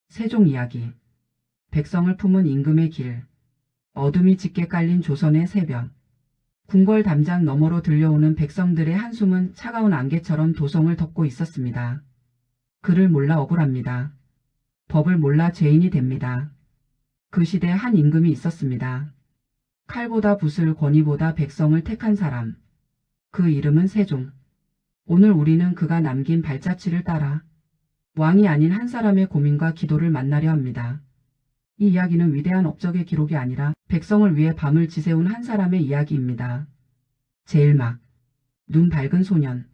세종 이야기. 백성을 품은 임금의 길. 어둠이 짙게 깔린 조선의 새벽. 궁궐 담장 너머로 들려오는 백성들의 한숨은 차가운 안개처럼 도성을 덮고 있었습니다. 글을 몰라 억울합니다. 법을 몰라 죄인이 됩니다. 그 시대에 한 임금이 있었습니다. 칼보다 붓을, 권위보다 백성을 택한 사람. 그 이름은 세종. 오늘 우리는 그가 남긴 발자취를 따라 왕이 아닌 한 사람의 고민과 기도를 만나려 합니다. 이 이야기는 위대한 업적의 기록이 아니라 백성을 위해 밤을 지새운 한 사람의 이야기입니다. 제일막. 눈 밝은 소년.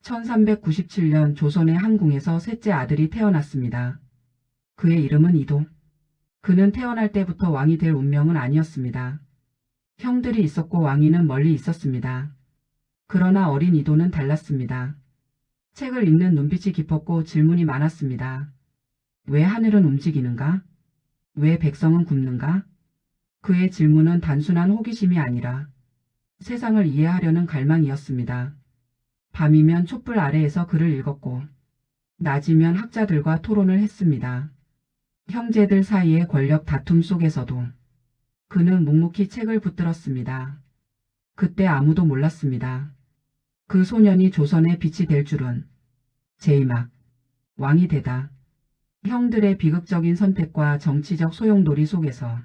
1397년 조선의 함궁에서 셋째 아들이 태어났습니다. 그의 이름은 이도. 그는 태어날 때부터 왕이 될 운명은 아니었습니다. 형들이 있었고 왕위는 멀리 있었습니다. 그러나 어린 이도는 달랐습니다. 책을 읽는 눈빛이 깊었고 질문이 많았습니다. 왜 하늘은 움직이는가? 왜 백성은 굶는가? 그의 질문은 단순한 호기심이 아니라 세상을 이해하려는 갈망이었습니다. 밤이면 촛불 아래에서 글을 읽었고 낮이면 학자들과 토론을 했습니다. 형제들 사이의 권력 다툼 속에서도 그는 묵묵히 책을 붙들었습니다. 그때 아무도 몰랐습니다. 그 소년이 조선의 빛이 될 줄은. 제일막. 왕이 되다. 형들의 비극적인 선택과 정치적 소용돌이 속에서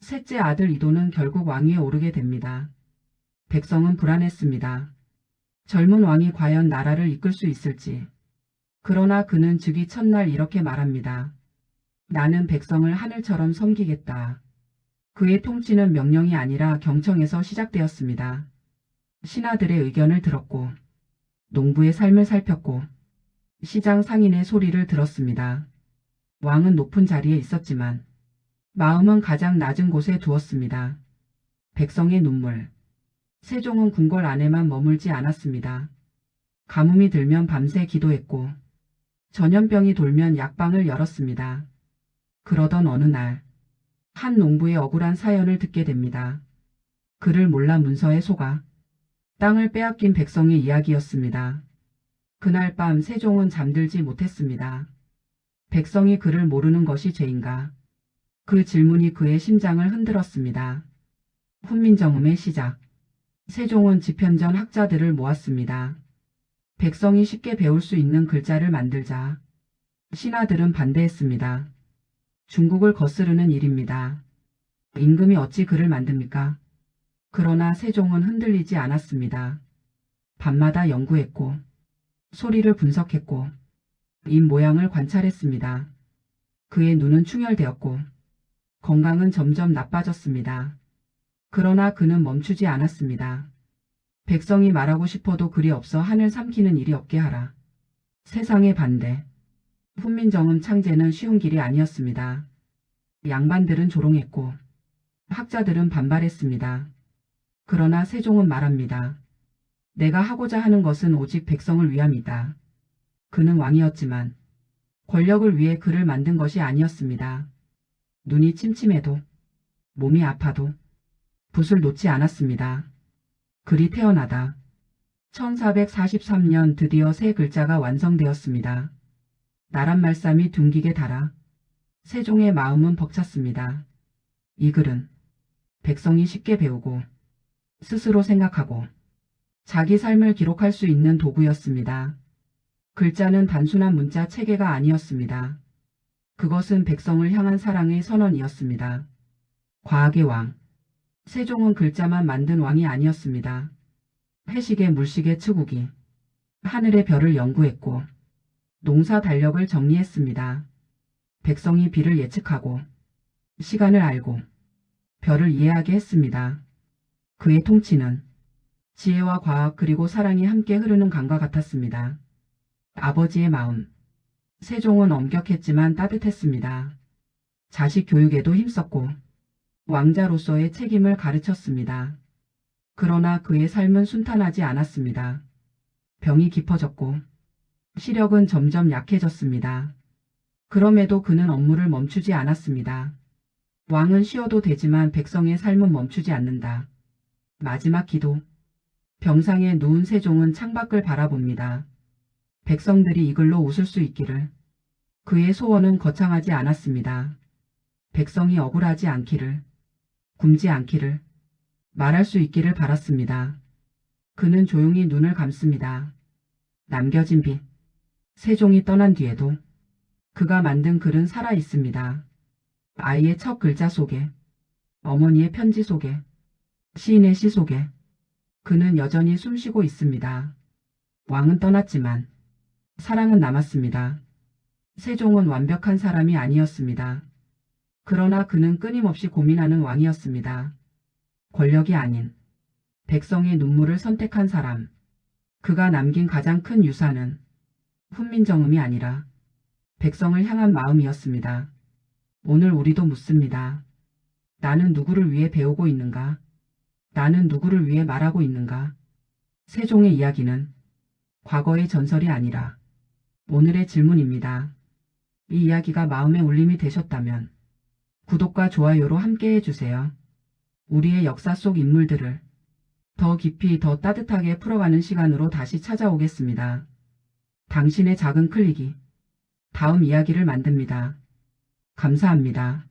셋째 아들 이도는 결국 왕위에 오르게 됩니다. 백성은 불안했습니다. 젊은 왕이 과연 나라를 이끌 수 있을지. 그러나 그는 즉위 첫날 이렇게 말합니다. 나는 백성을 하늘처럼 섬기겠다. 그의 통치는 명령이 아니라 경청에서 시작되었습니다. 신하들의 의견을 들었고 농부의 삶을 살폈고 시장 상인의 소리를 들었습니다. 왕은 높은 자리에 있었지만 마음은 가장 낮은 곳에 두었습니다. 백성의 눈물. 세종은 궁궐 안에만 머물지 않았습니다. 가뭄이 들면 밤새 기도했고 전염병이 돌면 약방을 열었습니다. 그러던 어느 날 한 농부의 억울한 사연을 듣게 됩니다. 그를 몰라 문서에 속아 땅을 빼앗긴 백성의 이야기였습니다. 그날 밤 세종은 잠들지 못했습니다. 백성이 그를 모르는 것이 죄인가? 그 질문이 그의 심장을 흔들었습니다. 훈민정음의 시작. 세종은 집현전 학자들을 모았습니다. 백성이 쉽게 배울 수 있는 글자를 만들자. 신하들은 반대했습니다. 중국을 거스르는 일입니다. 임금이 어찌 글을 만듭니까? 그러나 세종은 흔들리지 않았습니다. 밤마다 연구했고 소리를 분석했고 입 모양을 관찰했습니다. 그의 눈은 충혈되었고 건강은 점점 나빠졌습니다. 그러나 그는 멈추지 않았습니다. 백성이 말하고 싶어도 글이 없어 하늘 삼키는 일이 없게 하라. 세상의 반대. 훈민정음 창제는 쉬운 길이 아니었습니다. 양반들은 조롱했고 학자들은 반발했습니다. 그러나 세종은 말합니다. 내가 하고자 하는 것은 오직 백성을 위함이다. 그는 왕이었지만 권력을 위해 글을 만든 것이 아니었습니다. 눈이 침침해도 몸이 아파도 붓을 놓지 않았습니다. 글이 태어나다. 1443년 드디어 세 글자가 완성되었습니다. 나란 말씀이 둥기게 달아 세종의 마음은 벅찼습니다. 이 글은 백성이 쉽게 배우고 스스로 생각하고 자기 삶을 기록할 수 있는 도구였습니다. 글자는 단순한 문자 체계가 아니었습니다. 그것은 백성을 향한 사랑의 선언이었습니다. 과학의 왕. 세종은 글자만 만든 왕이 아니었습니다. 해식의 물식의 추구기. 하늘의 별을 연구했고 농사 달력을 정리했습니다. 백성이 비를 예측하고 시간을 알고 별을 이해하게 했습니다. 그의 통치는 지혜와 과학 그리고 사랑이 함께 흐르는 강과 같았습니다. 아버지의 마음. 세종은 엄격했지만 따뜻했습니다. 자식 교육에도 힘썼고 왕자로서의 책임을 가르쳤습니다. 그러나 그의 삶은 순탄하지 않았습니다. 병이 깊어졌고 시력은 점점 약해졌습니다. 그럼에도 그는 업무를 멈추지 않았습니다. 왕은 쉬어도 되지만 백성의 삶은 멈추지 않는다. 마지막 기도. 병상에 누운 세종은 창밖을 바라봅니다. 백성들이 이글로 웃을 수 있기를. 그의 소원은 거창하지 않았습니다. 백성이 억울하지 않기를, 굶지 않기를, 말할 수 있기를 바랐습니다. 그는 조용히 눈을 감습니다. 남겨진 빛. 세종이 떠난 뒤에도 그가 만든 글은 살아 있습니다. 아이의 첫 글자 속에, 어머니의 편지 속에, 시인의 시 속에 그는 여전히 숨쉬고 있습니다. 왕은 떠났지만 사랑은 남았습니다. 세종은 완벽한 사람이 아니었습니다. 그러나 그는 끊임없이 고민하는 왕이었습니다. 권력이 아닌 백성의 눈물을 선택한 사람. 그가 남긴 가장 큰 유산은 훈민정음이 아니라 백성을 향한 마음이었습니다. 오늘 우리도 묻습니다. 나는 누구를 위해 배우고 있는가? 나는 누구를 위해 말하고 있는가? 세종의 이야기는 과거의 전설이 아니라 오늘의 질문입니다. 이 이야기가 마음의 울림이 되셨다면 구독과 좋아요로 함께 해주세요. 우리의 역사 속 인물들을 더 깊이 더 따뜻하게 풀어가는 시간으로 다시 찾아오겠습니다. 당신의 작은 클릭이 다음 이야기를 만듭니다. 감사합니다.